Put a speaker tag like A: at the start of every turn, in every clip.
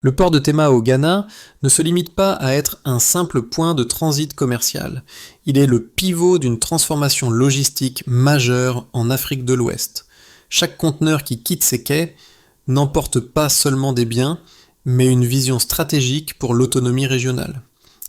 A: Le port de Tema au Ghana ne se limite pas à être un simple point de transit commercial. Il est le pivot d'une transformation logistique majeure en Afrique de l'Ouest. Chaque conteneur qui quitte ses quais n'emporte pas seulement des biens, mais une vision stratégique pour l'autonomie régionale.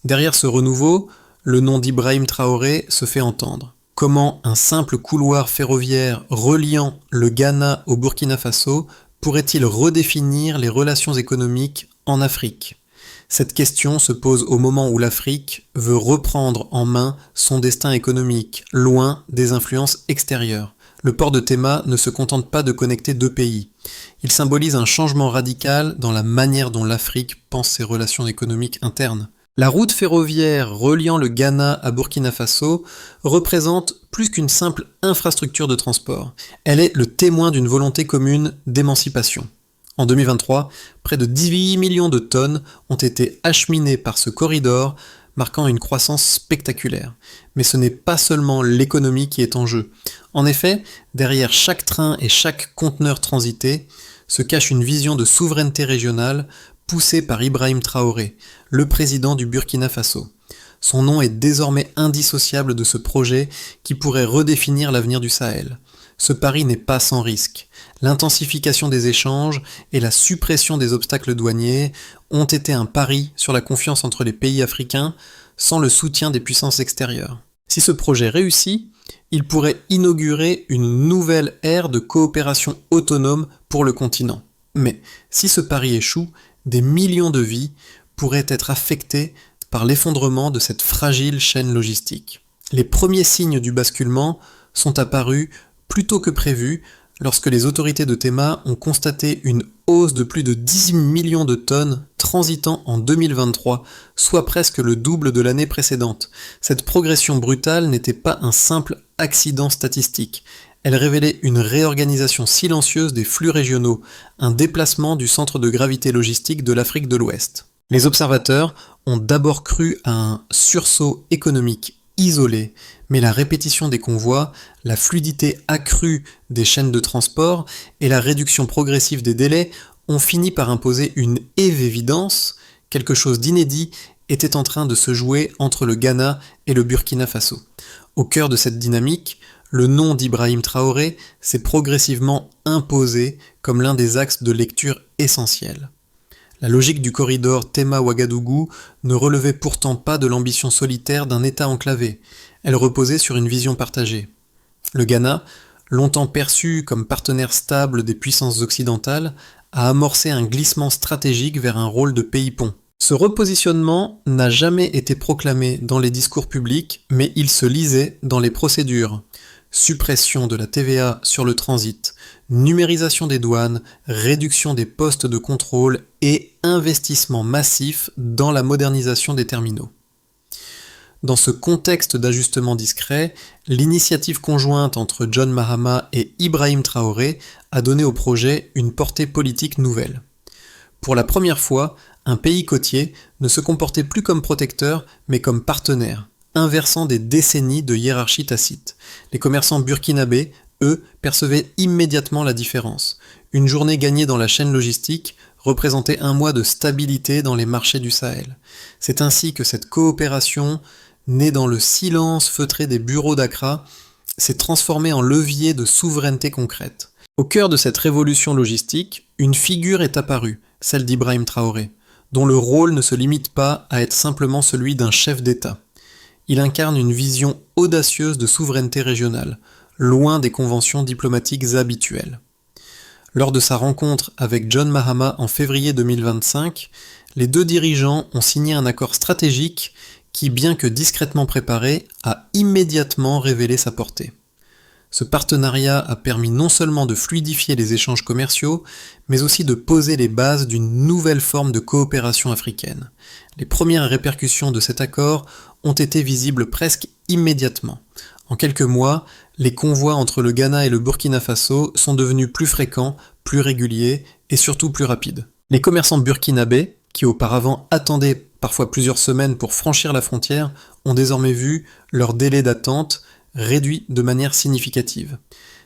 A: Derrière ce renouveau, le nom d'Ibrahim Traoré se fait entendre. Comment un simple couloir ferroviaire reliant le Ghana au Burkina Faso pourrait-il redéfinir les relations économiques en Afrique ? Cette question se pose au moment où l'Afrique veut reprendre en main son destin économique, loin des influences extérieures. Le port de Tema ne se contente pas de connecter deux pays. Il symbolise un changement radical dans la manière dont l'Afrique pense ses relations économiques internes. La route ferroviaire reliant le Ghana à Burkina Faso représente plus qu'une simple infrastructure de transport. Elle est le témoin d'une volonté commune d'émancipation. En 2023, près de 18 millions de tonnes ont été acheminées par ce corridor, marquant une croissance spectaculaire. Mais ce n'est pas seulement l'économie qui est en jeu. En effet, derrière chaque train et chaque conteneur transité se cache une vision de souveraineté régionale poussée par Ibrahim Traoré, le président du Burkina Faso. Son nom est désormais indissociable de ce projet qui pourrait redéfinir l'avenir du Sahel. Ce pari n'est pas sans risque. L'intensification des échanges et la suppression des obstacles douaniers ont été un pari sur la confiance entre les pays africains sans le soutien des puissances extérieures. Si ce projet réussit, il pourrait inaugurer une nouvelle ère de coopération autonome pour le continent. Mais si ce pari échoue, des millions de vies pourraient être affectées par l'effondrement de cette fragile chaîne logistique. Les premiers signes du basculement sont apparus plus tôt que prévu lorsque les autorités de Tema ont constaté une hausse de plus de 10 millions de tonnes transitant en 2023, soit presque le double de l'année précédente. Cette progression brutale n'était pas un simple accident statistique. Elle révélait une réorganisation silencieuse des flux régionaux, un déplacement du centre de gravité logistique de l'Afrique de l'Ouest. Les observateurs ont d'abord cru à un sursaut économique isolé, mais la répétition des convois, la fluidité accrue des chaînes de transport et la réduction progressive des délais ont fini par imposer une évidence, quelque chose d'inédit était en train de se jouer entre le Ghana et le Burkina Faso. Au cœur de cette dynamique, le nom d'Ibrahim Traoré s'est progressivement imposé comme l'un des axes de lecture essentiels. La logique du corridor Tema-Ouagadougou ne relevait pourtant pas de l'ambition solitaire d'un État enclavé, elle reposait sur une vision partagée. Le Ghana, longtemps perçu comme partenaire stable des puissances occidentales, a amorcé un glissement stratégique vers un rôle de pays-pont. Ce repositionnement n'a jamais été proclamé dans les discours publics, mais il se lisait dans les procédures. Suppression de la TVA sur le transit, numérisation des douanes, réduction des postes de contrôle et investissement massif dans la modernisation des terminaux. Dans ce contexte d'ajustement discret, l'initiative conjointe entre John Mahama et Ibrahim Traoré a donné au projet une portée politique nouvelle. Pour la première fois, un pays côtier ne se comportait plus comme protecteur, mais comme partenaire, inversant des décennies de hiérarchie tacite. Les commerçants burkinabés, eux, percevaient immédiatement la différence. Une journée gagnée dans la chaîne logistique représentait un mois de stabilité dans les marchés du Sahel. C'est ainsi que cette coopération, née dans le silence feutré des bureaux d'Accra, s'est transformée en levier de souveraineté concrète. Au cœur de cette révolution logistique, une figure est apparue, celle d'Ibrahim Traoré, dont le rôle ne se limite pas à être simplement celui d'un chef d'État. Il incarne une vision audacieuse de souveraineté régionale, loin des conventions diplomatiques habituelles. Lors de sa rencontre avec John Mahama en février 2025, les deux dirigeants ont signé un accord stratégique qui, bien que discrètement préparé, a immédiatement révélé sa portée. Ce partenariat a permis non seulement de fluidifier les échanges commerciaux, mais aussi de poser les bases d'une nouvelle forme de coopération africaine. Les premières répercussions de cet accord ont été visibles presque immédiatement. En quelques mois, les convois entre le Ghana et le Burkina Faso sont devenus plus fréquents, plus réguliers et surtout plus rapides. Les commerçants burkinabés, qui auparavant attendaient parfois plusieurs semaines pour franchir la frontière, ont désormais vu leur délai d'attente réduit de manière significative.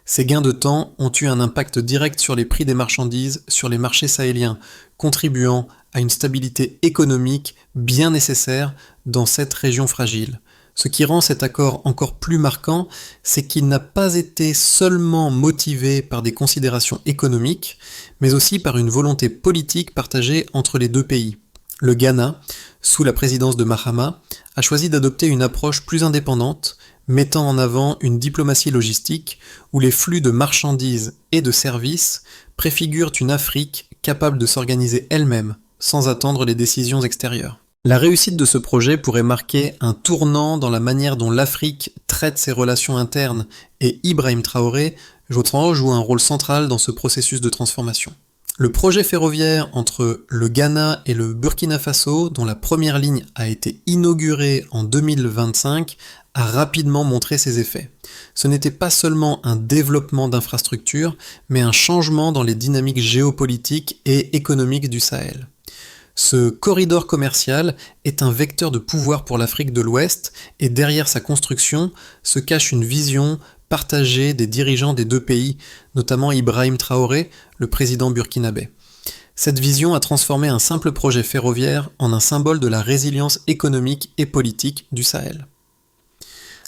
A: Ces gains de temps ont eu un impact direct sur les prix des marchandises sur les marchés sahéliens, contribuant à une stabilité économique bien nécessaire dans cette région fragile. Ce qui rend cet accord encore plus marquant, c'est qu'il n'a pas été seulement motivé par des considérations économiques, mais aussi par une volonté politique partagée entre les deux pays. Le Ghana, sous la présidence de Mahama, a choisi d'adopter une approche plus indépendante, mettant en avant une diplomatie logistique où les flux de marchandises et de services préfigurent une Afrique capable de s'organiser elle-même, sans attendre les décisions extérieures. La réussite de ce projet pourrait marquer un tournant dans la manière dont l'Afrique traite ses relations internes et Ibrahim Traoré joue un rôle central dans ce processus de transformation. Le projet ferroviaire entre le Ghana et le Burkina Faso, dont la première ligne a été inaugurée en 2025, a rapidement montré ses effets. Ce n'était pas seulement un développement d'infrastructures, mais un changement dans les dynamiques géopolitiques et économiques du Sahel. Ce corridor commercial est un vecteur de pouvoir pour l'Afrique de l'Ouest et derrière sa construction se cache une vision partagée des dirigeants des deux pays, notamment Ibrahim Traoré, le président burkinabé. Cette vision a transformé un simple projet ferroviaire en un symbole de la résilience économique et politique du Sahel.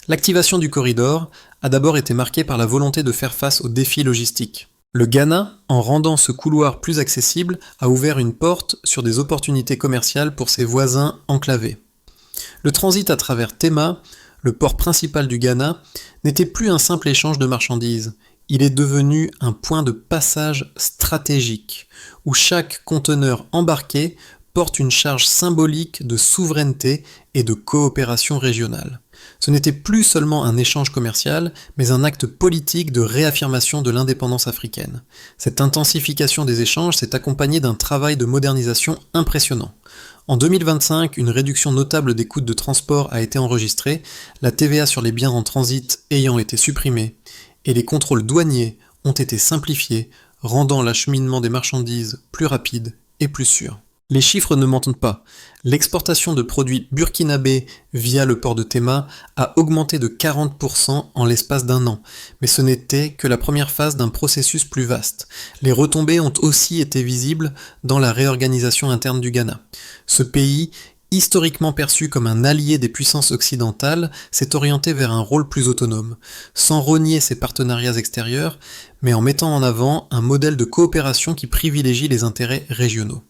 A: L'activation du corridor a d'abord été marquée par la volonté de faire face aux défis logistiques. Le Ghana, en rendant ce couloir plus accessible, a ouvert une porte sur des opportunités commerciales pour ses voisins enclavés. Le transit à travers Tema, le port principal du Ghana, n'était plus un simple échange de marchandises. Il est devenu un point de passage stratégique, où chaque conteneur embarqué porte une charge symbolique de souveraineté et de coopération régionale. Ce n'était plus seulement un échange commercial, mais un acte politique de réaffirmation de l'indépendance africaine. Cette intensification des échanges s'est accompagnée d'un travail de modernisation impressionnant. En 2025, une réduction notable des coûts de transport a été enregistrée, la TVA sur les biens en transit ayant été supprimée, et les contrôles douaniers ont été simplifiés, rendant l'acheminement des marchandises plus rapide et plus sûr. Les chiffres ne mentent pas. L'exportation de produits burkinabés via le port de Tema a augmenté de 40% en l'espace d'un an, mais ce n'était que la première phase d'un processus plus vaste. Les retombées ont aussi été visibles dans la réorganisation interne du Ghana. Ce pays, historiquement perçu comme un allié des puissances occidentales, s'est orienté vers un rôle plus autonome, sans renier ses partenariats extérieurs, mais en mettant en avant un modèle de coopération qui privilégie les intérêts régionaux.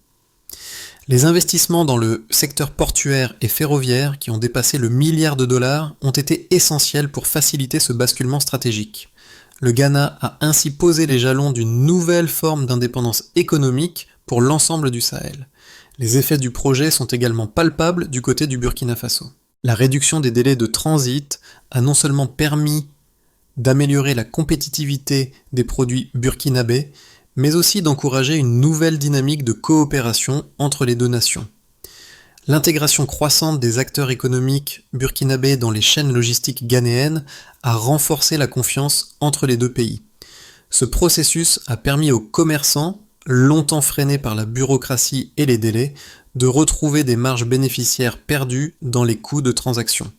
A: Les investissements dans le secteur portuaire et ferroviaire, qui ont dépassé le milliard de dollars, ont été essentiels pour faciliter ce basculement stratégique. Le Ghana a ainsi posé les jalons d'une nouvelle forme d'indépendance économique pour l'ensemble du Sahel. Les effets du projet sont également palpables du côté du Burkina Faso. La réduction des délais de transit a non seulement permis d'améliorer la compétitivité des produits burkinabés, mais aussi d'encourager une nouvelle dynamique de coopération entre les deux nations. L'intégration croissante des acteurs économiques burkinabés dans les chaînes logistiques ghanéennes a renforcé la confiance entre les deux pays. Ce processus a permis aux commerçants, longtemps freinés par la bureaucratie et les délais, de retrouver des marges bénéficiaires perdues dans les coûts de transaction.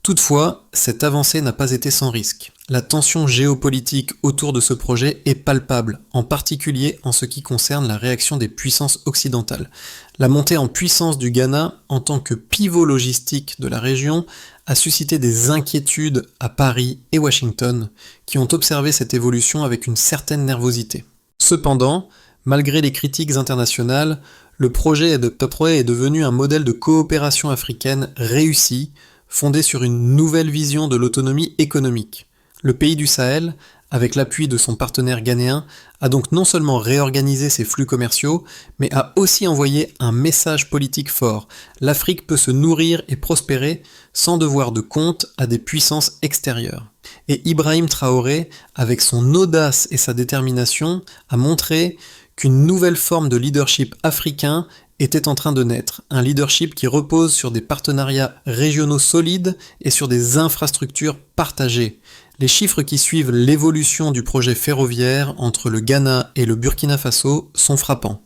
A: Toutefois, cette avancée n'a pas été sans risque. La tension géopolitique autour de ce projet est palpable, en particulier en ce qui concerne la réaction des puissances occidentales. La montée en puissance du Ghana en tant que pivot logistique de la région a suscité des inquiétudes à Paris et Washington, qui ont observé cette évolution avec une certaine nervosité. Cependant, malgré les critiques internationales, le projet est devenu un modèle de coopération africaine réussi, fondé sur une nouvelle vision de l'autonomie économique. Le pays du Sahel, avec l'appui de son partenaire ghanéen, a donc non seulement réorganisé ses flux commerciaux, mais a aussi envoyé un message politique fort. L'Afrique peut se nourrir et prospérer sans devoir de compte à des puissances extérieures. Et Ibrahim Traoré, avec son audace et sa détermination, a montré qu'une nouvelle forme de leadership africain était en train de naître, un leadership qui repose sur des partenariats régionaux solides et sur des infrastructures partagées. Les chiffres qui suivent l'évolution du projet ferroviaire entre le Ghana et le Burkina Faso sont frappants.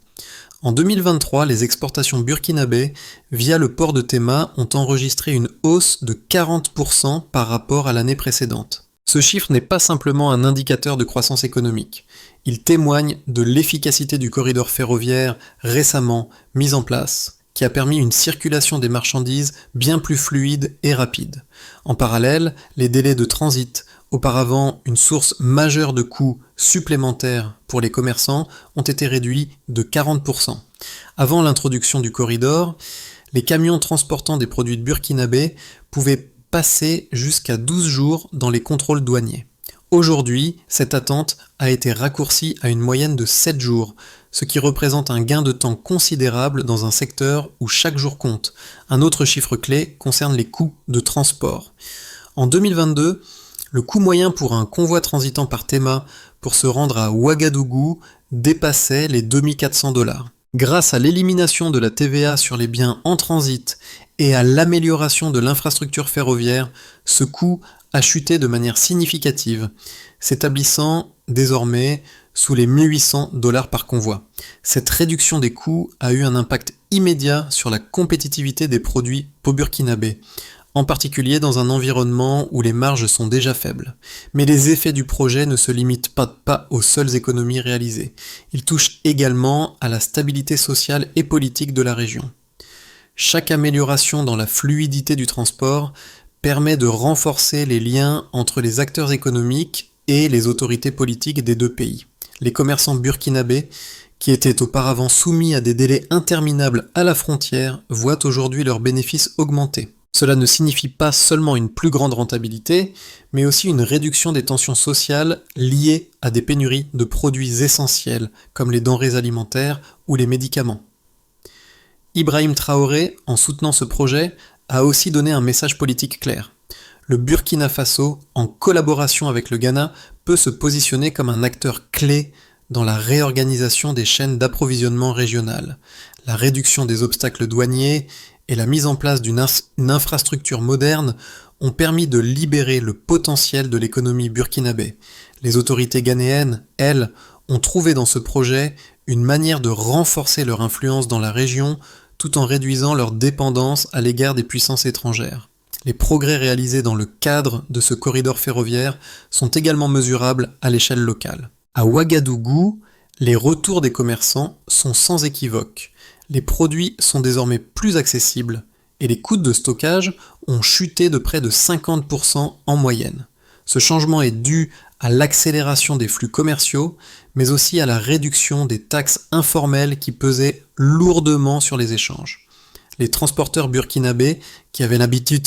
A: En 2023, les exportations burkinabées via le port de Tema ont enregistré une hausse de 40% par rapport à l'année précédente. Ce chiffre n'est pas simplement un indicateur de croissance économique. Il témoigne de l'efficacité du corridor ferroviaire récemment mis en place, qui a permis une circulation des marchandises bien plus fluide et rapide. En parallèle, les délais de transit, auparavant une source majeure de coûts supplémentaires pour les commerçants, ont été réduits de 40%. Avant l'introduction du corridor, les camions transportant des produits de burkinabé pouvaient passer jusqu'à 12 jours dans les contrôles douaniers. Aujourd'hui, cette attente a été raccourcie à une moyenne de 7 jours, ce qui représente un gain de temps considérable dans un secteur où chaque jour compte. Un autre chiffre clé concerne les coûts de transport. En 2022, le coût moyen pour un convoi transitant par Tema pour se rendre à Ouagadougou dépassait les 2400 $. Grâce à l'élimination de la TVA sur les biens en transit et à l'amélioration de l'infrastructure ferroviaire, ce coût a chuté de manière significative, s'établissant désormais sous les 1800 $ par convoi. Cette réduction des coûts a eu un impact immédiat sur la compétitivité des produits burkinabés, en particulier dans un environnement où les marges sont déjà faibles. Mais les effets du projet ne se limitent pas aux seules économies réalisées. Ils touchent également à la stabilité sociale et politique de la région. Chaque amélioration dans la fluidité du transport permet de renforcer les liens entre les acteurs économiques et les autorités politiques des deux pays. Les commerçants burkinabés, qui étaient auparavant soumis à des délais interminables à la frontière, voient aujourd'hui leurs bénéfices augmenter. Cela ne signifie pas seulement une plus grande rentabilité, mais aussi une réduction des tensions sociales liées à des pénuries de produits essentiels, comme les denrées alimentaires ou les médicaments. Ibrahim Traoré, en soutenant ce projet, a aussi donné un message politique clair. Le Burkina Faso, en collaboration avec le Ghana, peut se positionner comme un acteur clé dans la réorganisation des chaînes d'approvisionnement régionales, la réduction des obstacles douaniers et la mise en place d'une infrastructure moderne ont permis de libérer le potentiel de l'économie burkinabé. Les autorités ghanéennes, elles, ont trouvé dans ce projet une manière de renforcer leur influence dans la région tout en réduisant leur dépendance à l'égard des puissances étrangères. Les progrès réalisés dans le cadre de ce corridor ferroviaire sont également mesurables à l'échelle locale. À Ouagadougou, les retours des commerçants sont sans équivoque. Les produits sont désormais plus accessibles et les coûts de stockage ont chuté de près de 50% en moyenne. Ce changement est dû à l'accélération des flux commerciaux, mais aussi à la réduction des taxes informelles qui pesaient lourdement sur les échanges. Les transporteurs burkinabés, qui avaient l'habitude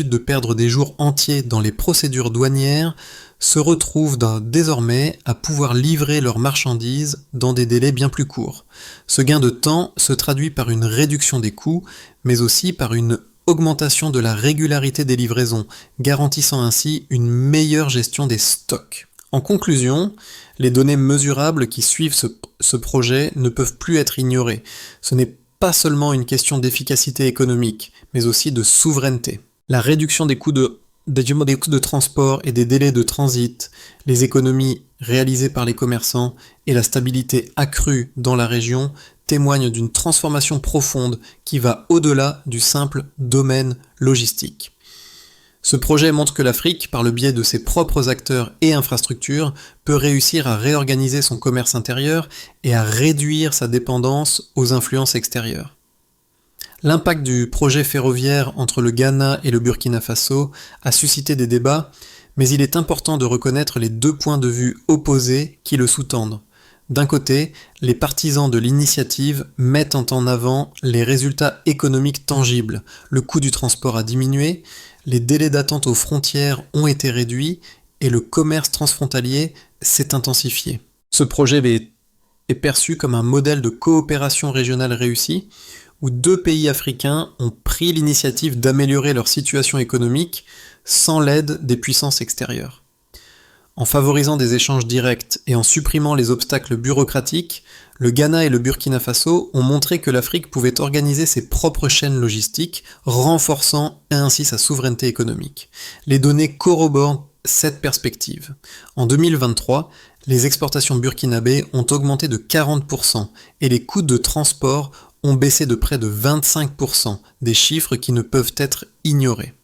A: de perdre des jours entiers dans les procédures douanières, se retrouvent désormais à pouvoir livrer leurs marchandises dans des délais bien plus courts. Ce gain de temps se traduit par une réduction des coûts, mais aussi par une augmentation de la régularité des livraisons, garantissant ainsi une meilleure gestion des stocks. En conclusion, les données mesurables qui suivent ce projet ne peuvent plus être ignorées. Ce n'est pas seulement une question d'efficacité économique, mais aussi de souveraineté. La réduction des coûts de transport et des délais de transit, les économies réalisées par les commerçants et la stabilité accrue dans la région témoignent d'une transformation profonde qui va au-delà du simple domaine logistique. Ce projet montre que l'Afrique, par le biais de ses propres acteurs et infrastructures, peut réussir à réorganiser son commerce intérieur et à réduire sa dépendance aux influences extérieures. L'impact du projet ferroviaire entre le Ghana et le Burkina Faso a suscité des débats, mais il est important de reconnaître les deux points de vue opposés qui le sous-tendent. D'un côté, les partisans de l'initiative mettent en avant les résultats économiques tangibles. Le coût du transport a diminué, les délais d'attente aux frontières ont été réduits et le commerce transfrontalier s'est intensifié. Ce projet est perçu comme un modèle de coopération régionale réussi, où deux pays africains ont pris l'initiative d'améliorer leur situation économique sans l'aide des puissances extérieures. En favorisant des échanges directs et en supprimant les obstacles bureaucratiques, le Ghana et le Burkina Faso ont montré que l'Afrique pouvait organiser ses propres chaînes logistiques, renforçant ainsi sa souveraineté économique. Les données corroborent cette perspective. En 2023, les exportations burkinabées ont augmenté de 40% et les coûts de transport ont baissé de près de 25%, des chiffres qui ne peuvent être ignorés.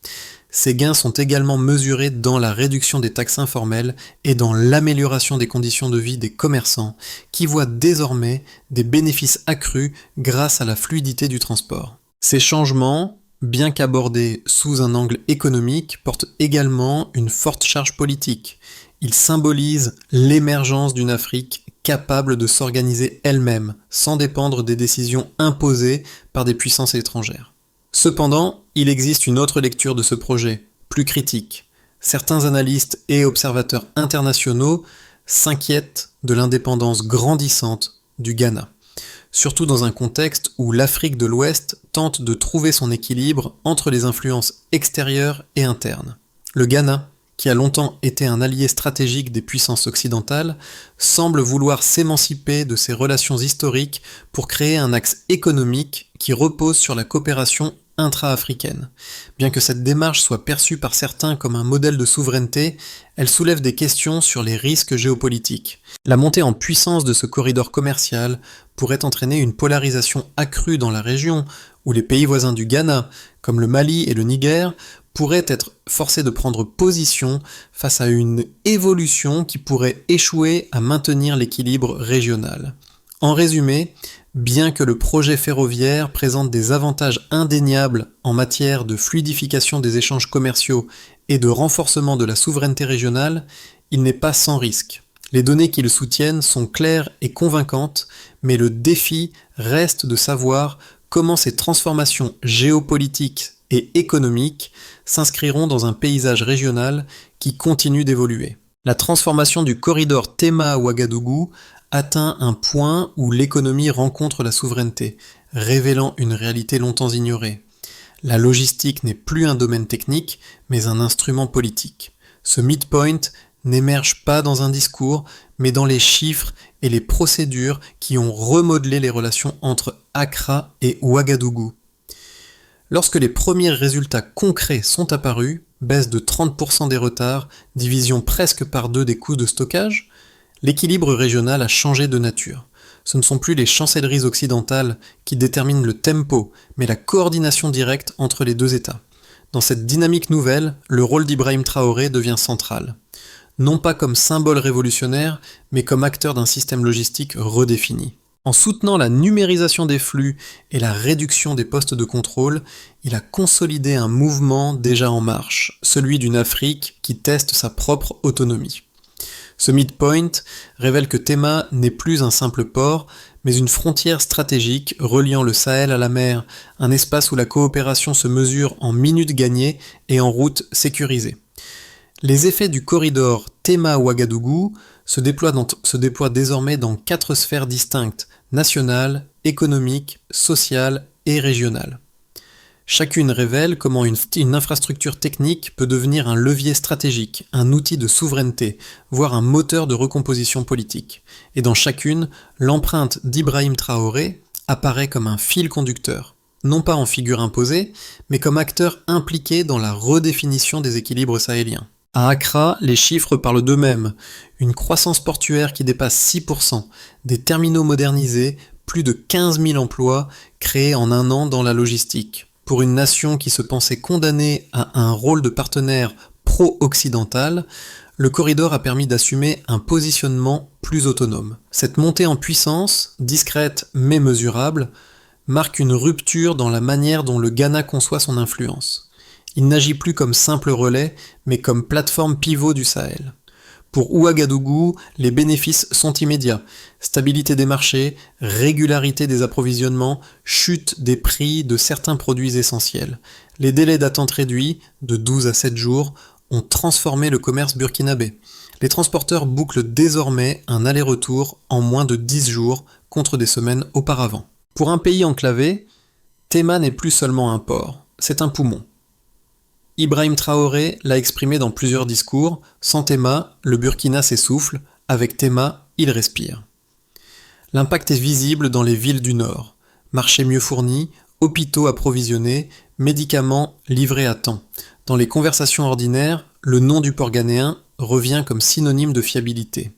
A: Ces gains sont également mesurés dans la réduction des taxes informelles et dans l'amélioration des conditions de vie des commerçants, qui voient désormais des bénéfices accrus grâce à la fluidité du transport. Ces changements, bien qu'abordés sous un angle économique, portent également une forte charge politique. Ils symbolisent l'émergence d'une Afrique capable de s'organiser elle-même, sans dépendre des décisions imposées par des puissances étrangères. Cependant, il existe une autre lecture de ce projet, plus critique. Certains analystes et observateurs internationaux s'inquiètent de l'indépendance grandissante du Ghana, surtout dans un contexte où l'Afrique de l'Ouest tente de trouver son équilibre entre les influences extérieures et internes. Le Ghana, qui a longtemps été un allié stratégique des puissances occidentales, semble vouloir s'émanciper de ses relations historiques pour créer un axe économique qui repose sur la coopération intra-africaine. Bien que cette démarche soit perçue par certains comme un modèle de souveraineté, elle soulève des questions sur les risques géopolitiques. La montée en puissance de ce corridor commercial pourrait entraîner une polarisation accrue dans la région, où les pays voisins du Ghana, comme le Mali et le Niger, pourraient être forcés de prendre position face à une évolution qui pourrait échouer à maintenir l'équilibre régional. En résumé, bien que le projet ferroviaire présente des avantages indéniables en matière de fluidification des échanges commerciaux et de renforcement de la souveraineté régionale, il n'est pas sans risque. Les données qui le soutiennent sont claires et convaincantes, mais le défi reste de savoir comment ces transformations géopolitiques et économiques s'inscriront dans un paysage régional qui continue d'évoluer. La transformation du corridor Tema-Ouagadougou atteint un point où l'économie rencontre la souveraineté, révélant une réalité longtemps ignorée. La logistique n'est plus un domaine technique, mais un instrument politique. Ce midpoint n'émerge pas dans un discours, mais dans les chiffres et les procédures qui ont remodelé les relations entre Accra et Ouagadougou. Lorsque les premiers résultats concrets sont apparus, baisse de 30% des retards, division presque par 2 des coûts de stockage, l'équilibre régional a changé de nature. Ce ne sont plus les chancelleries occidentales qui déterminent le tempo, mais la coordination directe entre les deux États. Dans cette dynamique nouvelle, le rôle d'Ibrahim Traoré devient central. Non pas comme symbole révolutionnaire, mais comme acteur d'un système logistique redéfini. En soutenant la numérisation des flux et la réduction des postes de contrôle, il a consolidé un mouvement déjà en marche, celui d'une Afrique qui teste sa propre autonomie. Ce midpoint révèle que Tema n'est plus un simple port, mais une frontière stratégique reliant le Sahel à la mer, un espace où la coopération se mesure en minutes gagnées et en routes sécurisées. Les effets du corridor Tema-Ouagadougou se déploient désormais dans 4 sphères distinctes, nationale, économique, sociale et régionale. Chacune révèle comment une infrastructure technique peut devenir un levier stratégique, un outil de souveraineté, voire un moteur de recomposition politique. Et dans chacune, l'empreinte d'Ibrahim Traoré apparaît comme un fil conducteur, non pas en figure imposée, mais comme acteur impliqué dans la redéfinition des équilibres sahéliens. À Accra, les chiffres parlent d'eux-mêmes. Une croissance portuaire qui dépasse 6%, des terminaux modernisés, plus de 15 000 emplois créés en un an dans la logistique. Pour une nation qui se pensait condamnée à un rôle de partenaire pro-occidental, le corridor a permis d'assumer un positionnement plus autonome. Cette montée en puissance, discrète mais mesurable, marque une rupture dans la manière dont le Ghana conçoit son influence. Il n'agit plus comme simple relais, mais comme plateforme pivot du Sahel. Pour Ouagadougou, les bénéfices sont immédiats. Stabilité des marchés, régularité des approvisionnements, chute des prix de certains produits essentiels. Les délais d'attente réduits, de 12 à 7 jours, ont transformé le commerce burkinabé. Les transporteurs bouclent désormais un aller-retour en moins de 10 jours contre des semaines auparavant. Pour un pays enclavé, Tema n'est plus seulement un port, c'est un poumon. Ibrahim Traoré l'a exprimé dans plusieurs discours, sans Tema, le Burkina s'essouffle, avec Tema, il respire. L'impact est visible dans les villes du Nord. Marchés mieux fournis, hôpitaux approvisionnés, médicaments livrés à temps. Dans les conversations ordinaires, le nom du port ghanéen revient comme synonyme de fiabilité.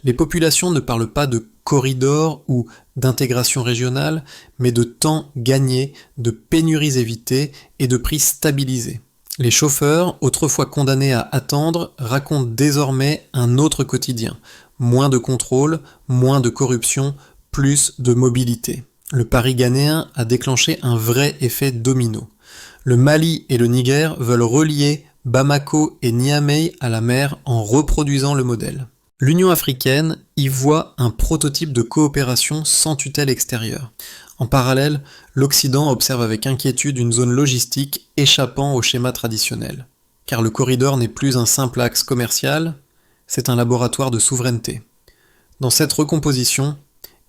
A: Les populations ne parlent pas de corridor ou d'intégration régionale, mais de temps gagné, de pénuries évitées et de prix stabilisés. Les chauffeurs, autrefois condamnés à attendre, racontent désormais un autre quotidien. Moins de contrôle, moins de corruption, plus de mobilité. Le pari ghanéen a déclenché un vrai effet domino. Le Mali et le Niger veulent relier Bamako et Niamey à la mer en reproduisant le modèle. L'Union africaine y voit un prototype de coopération sans tutelle extérieure. En parallèle, l'Occident observe avec inquiétude une zone logistique échappant au schéma traditionnel. Car le corridor n'est plus un simple axe commercial, c'est un laboratoire de souveraineté. Dans cette recomposition,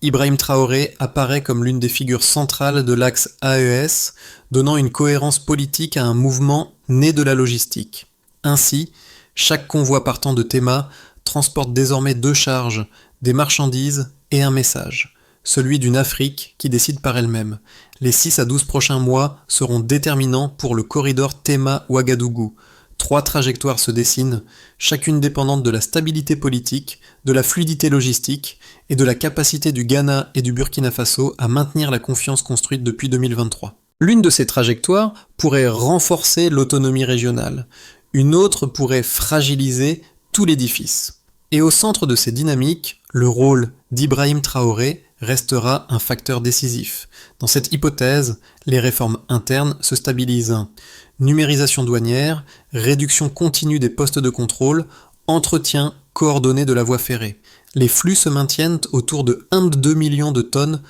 A: Ibrahim Traoré apparaît comme l'une des figures centrales de l'axe AES, donnant une cohérence politique à un mouvement né de la logistique. Ainsi, chaque convoi partant de Tema transporte désormais deux charges, des marchandises et un message, celui d'une Afrique qui décide par elle-même. Les 6 à 12 prochains mois seront déterminants pour le corridor Tema-Ouagadougou. 3 trajectoires se dessinent, chacune dépendante de la stabilité politique, de la fluidité logistique et de la capacité du Ghana et du Burkina Faso à maintenir la confiance construite depuis 2023. L'une de ces trajectoires pourrait renforcer l'autonomie régionale, une autre pourrait fragiliser tout l'édifice. Et au centre de ces dynamiques, le rôle d'Ibrahim Traoré restera un facteur décisif. Dans cette hypothèse, les réformes internes se stabilisent. Numérisation douanière, réduction continue des postes de contrôle, entretien coordonné de la voie ferrée. Les flux se maintiennent autour de 1,2 million de tonnes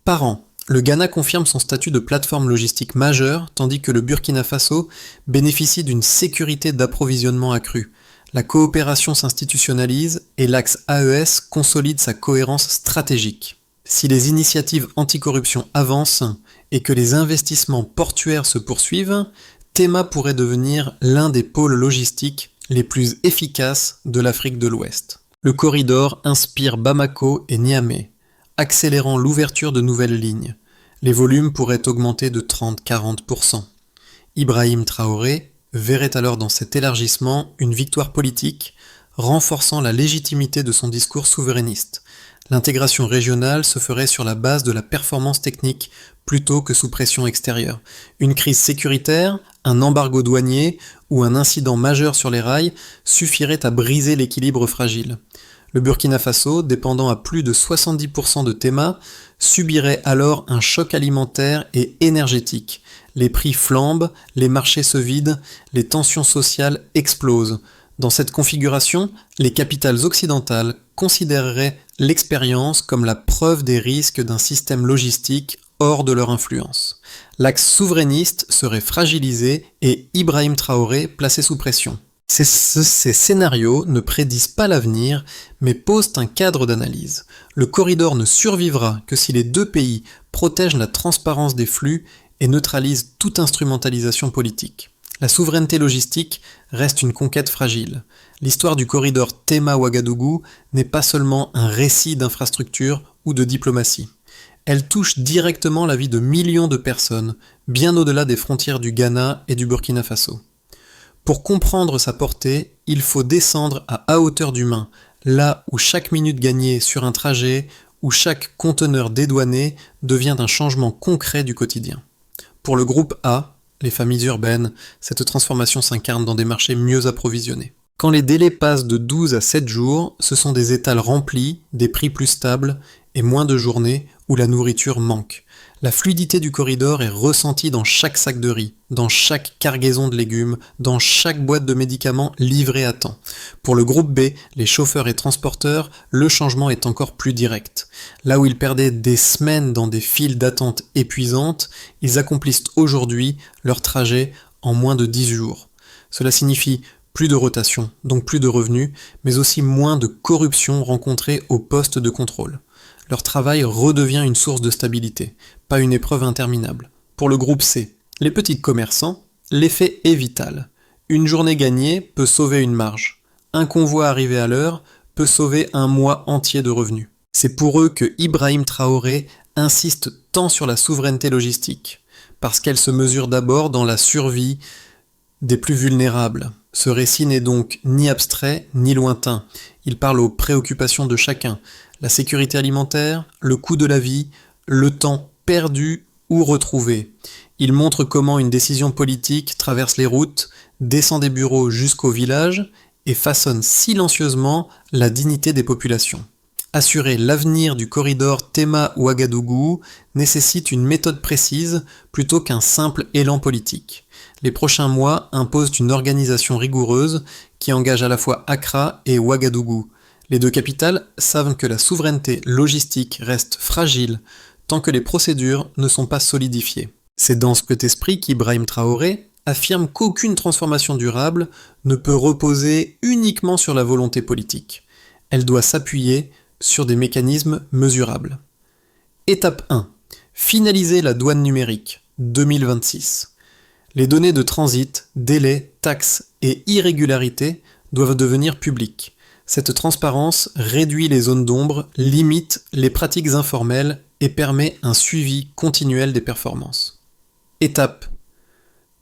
A: par an. Le Ghana confirme son statut de plateforme logistique majeure, tandis que le Burkina Faso bénéficie d'une sécurité d'approvisionnement accrue. La coopération s'institutionnalise et l'axe AES consolide sa cohérence stratégique. Si les initiatives anticorruption avancent et que les investissements portuaires se poursuivent, Tema pourrait devenir l'un des pôles logistiques les plus efficaces de l'Afrique de l'Ouest. Le corridor inspire Bamako et Niamey, accélérant l'ouverture de nouvelles lignes. Les volumes pourraient augmenter de 30-40%. Ibrahim Traoré verrait alors dans cet élargissement une victoire politique, renforçant la légitimité de son discours souverainiste. L'intégration régionale se ferait sur la base de la performance technique plutôt que sous pression extérieure. Une crise sécuritaire, un embargo douanier ou un incident majeur sur les rails suffirait à briser l'équilibre fragile. Le Burkina Faso, dépendant à plus de 70% de Tema, subirait alors un choc alimentaire et énergétique. Les prix flambent, les marchés se vident, les tensions sociales explosent. Dans cette configuration, les capitales occidentales considéreraient l'expérience comme la preuve des risques d'un système logistique hors de leur influence. L'axe souverainiste serait fragilisé et Ibrahim Traoré placé sous pression. Ces scénarios ne prédisent pas l'avenir, mais posent un cadre d'analyse. Le corridor ne survivra que si les deux pays protègent la transparence des flux et neutralisent toute instrumentalisation politique. La souveraineté logistique reste une conquête fragile. L'histoire du corridor Tema-Ouagadougou n'est pas seulement un récit d'infrastructure ou de diplomatie. Elle touche directement la vie de millions de personnes, bien au-delà des frontières du Ghana et du Burkina Faso. Pour comprendre sa portée, il faut descendre à hauteur d'humain, là où chaque minute gagnée sur un trajet, où chaque conteneur dédouané devient un changement concret du quotidien. Pour le groupe A, les familles urbaines, cette transformation s'incarne dans des marchés mieux approvisionnés. Quand les délais passent de 12 à 7 jours, ce sont des étals remplis, des prix plus stables et moins de journées où la nourriture manque. La fluidité du corridor est ressentie dans chaque sac de riz, dans chaque cargaison de légumes, dans chaque boîte de médicaments livrée à temps. Pour le groupe B, les chauffeurs et transporteurs, le changement est encore plus direct. Là où ils perdaient des semaines dans des files d'attente épuisantes, ils accomplissent aujourd'hui leur trajet en moins de 10 jours. Cela signifie plus de rotation, donc plus de revenus, mais aussi moins de corruption rencontrée au poste de contrôle. Leur travail redevient une source de stabilité, pas une épreuve interminable. Pour le groupe C, les petits commerçants, l'effet est vital. Une journée gagnée peut sauver une marge. Un convoi arrivé à l'heure peut sauver un mois entier de revenus. C'est pour eux que Ibrahim Traoré insiste tant sur la souveraineté logistique, parce qu'elle se mesure d'abord dans la survie des plus vulnérables. Ce récit n'est donc ni abstrait ni lointain. Il parle aux préoccupations de chacun. La sécurité alimentaire, le coût de la vie, le temps perdu ou retrouver. Il montre comment une décision politique traverse les routes, descend des bureaux jusqu'au village et façonne silencieusement la dignité des populations. Assurer l'avenir du corridor Tema-Ouagadougou nécessite une méthode précise plutôt qu'un simple élan politique. Les prochains mois imposent une organisation rigoureuse qui engage à la fois Accra et Ouagadougou. Les deux capitales savent que la souveraineté logistique reste fragile tant que les procédures ne sont pas solidifiées. C'est dans cet esprit qu'Ibrahim Traoré affirme qu'aucune transformation durable ne peut reposer uniquement sur la volonté politique. Elle doit s'appuyer sur des mécanismes mesurables. Étape 1. Finaliser la douane numérique, 2026. Les données de transit, délais, taxes et irrégularités doivent devenir publiques. Cette transparence réduit les zones d'ombre, limite les pratiques informelles et permet un suivi continuel des performances. Étape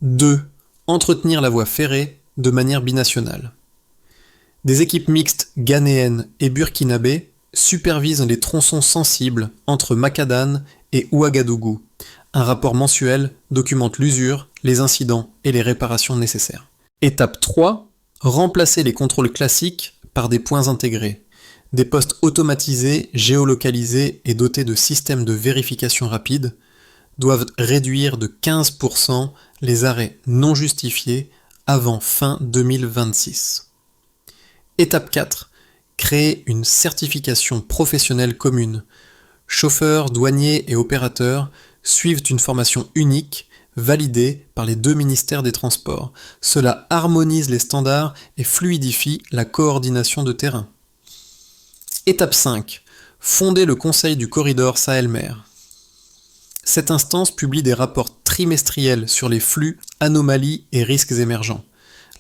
A: 2. Entretenir la voie ferrée de manière binationale. Des équipes mixtes ghanéennes et burkinabées supervisent les tronçons sensibles entre Makadane et Ouagadougou. Un rapport mensuel documente l'usure, les incidents et les réparations nécessaires. Étape 3. Remplacer les contrôles classiques par des points intégrés. Des postes automatisés, géolocalisés et dotés de systèmes de vérification rapide doivent réduire de 15% les arrêts non justifiés avant fin 2026. Étape 4. Créer une certification professionnelle commune. Chauffeurs, douaniers et opérateurs suivent une formation unique, validée par les deux ministères des Transports. Cela harmonise les standards et fluidifie la coordination de terrain. Étape 5. Fonder le Conseil du corridor Sahel-Mer. Cette instance publie des rapports trimestriels sur les flux, anomalies et risques émergents.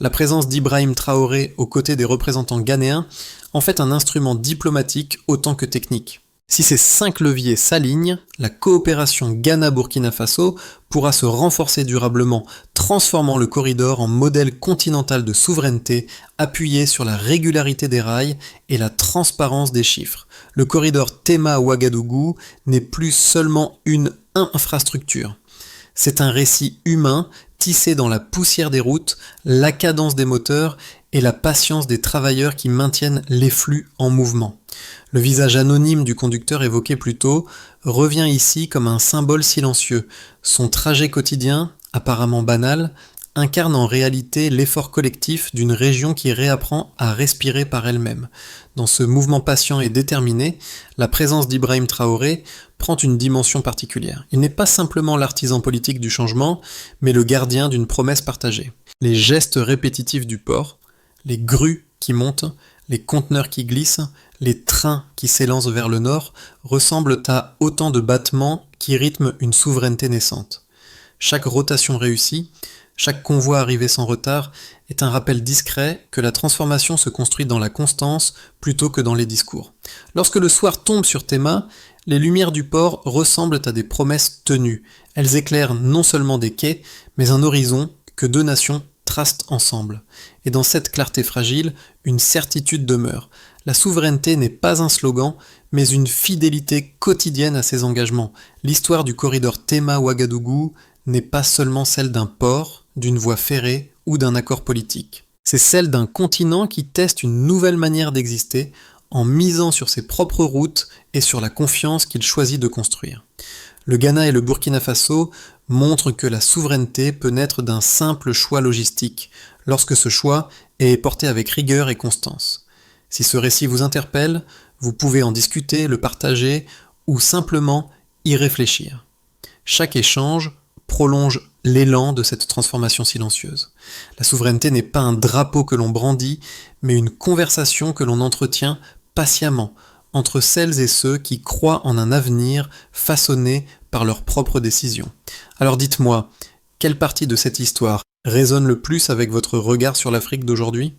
A: La présence d'Ibrahim Traoré aux côtés des représentants ghanéens en fait un instrument diplomatique autant que technique. Si ces 5 leviers s'alignent, la coopération Ghana-Burkina Faso pourra se renforcer durablement, transformant le corridor en modèle continental de souveraineté appuyé sur la régularité des rails et la transparence des chiffres. Le corridor Tema-Ouagadougou n'est plus seulement une infrastructure. C'est un récit humain tissé dans la poussière des routes, la cadence des moteurs et la patience des travailleurs qui maintiennent les flux en mouvement. Le visage anonyme du conducteur évoqué plus tôt revient ici comme un symbole silencieux. Son trajet quotidien, apparemment banal, incarne en réalité l'effort collectif d'une région qui réapprend à respirer par elle-même. Dans ce mouvement patient et déterminé, la présence d'Ibrahim Traoré prend une dimension particulière. Il n'est pas simplement l'artisan politique du changement, mais le gardien d'une promesse partagée. Les gestes répétitifs du port, les grues qui montent, les conteneurs qui glissent, les trains qui s'élancent vers le nord ressemblent à autant de battements qui rythment une souveraineté naissante. Chaque rotation réussie, chaque convoi arrivé sans retard est un rappel discret que la transformation se construit dans la constance plutôt que dans les discours. Lorsque le soir tombe sur Tema, les lumières du port ressemblent à des promesses tenues. Elles éclairent non seulement des quais, mais un horizon que deux nations tracent ensemble. Et dans cette clarté fragile, une certitude demeure. La souveraineté n'est pas un slogan, mais une fidélité quotidienne à ses engagements. L'histoire du corridor Tema-Ouagadougou n'est pas seulement celle d'un port, d'une voie ferrée ou d'un accord politique. C'est celle d'un continent qui teste une nouvelle manière d'exister en misant sur ses propres routes et sur la confiance qu'il choisit de construire. Le Ghana et le Burkina Faso montrent que la souveraineté peut naître d'un simple choix logistique, lorsque ce choix est porté avec rigueur et constance. Si ce récit vous interpelle, vous pouvez en discuter, le partager ou simplement y réfléchir. Chaque échange prolonge l'élan de cette transformation silencieuse. La souveraineté n'est pas un drapeau que l'on brandit, mais une conversation que l'on entretient patiemment entre celles et ceux qui croient en un avenir façonné par leurs propres décisions. Alors dites-moi, quelle partie de cette histoire résonne le plus avec votre regard sur l'Afrique d'aujourd'hui ?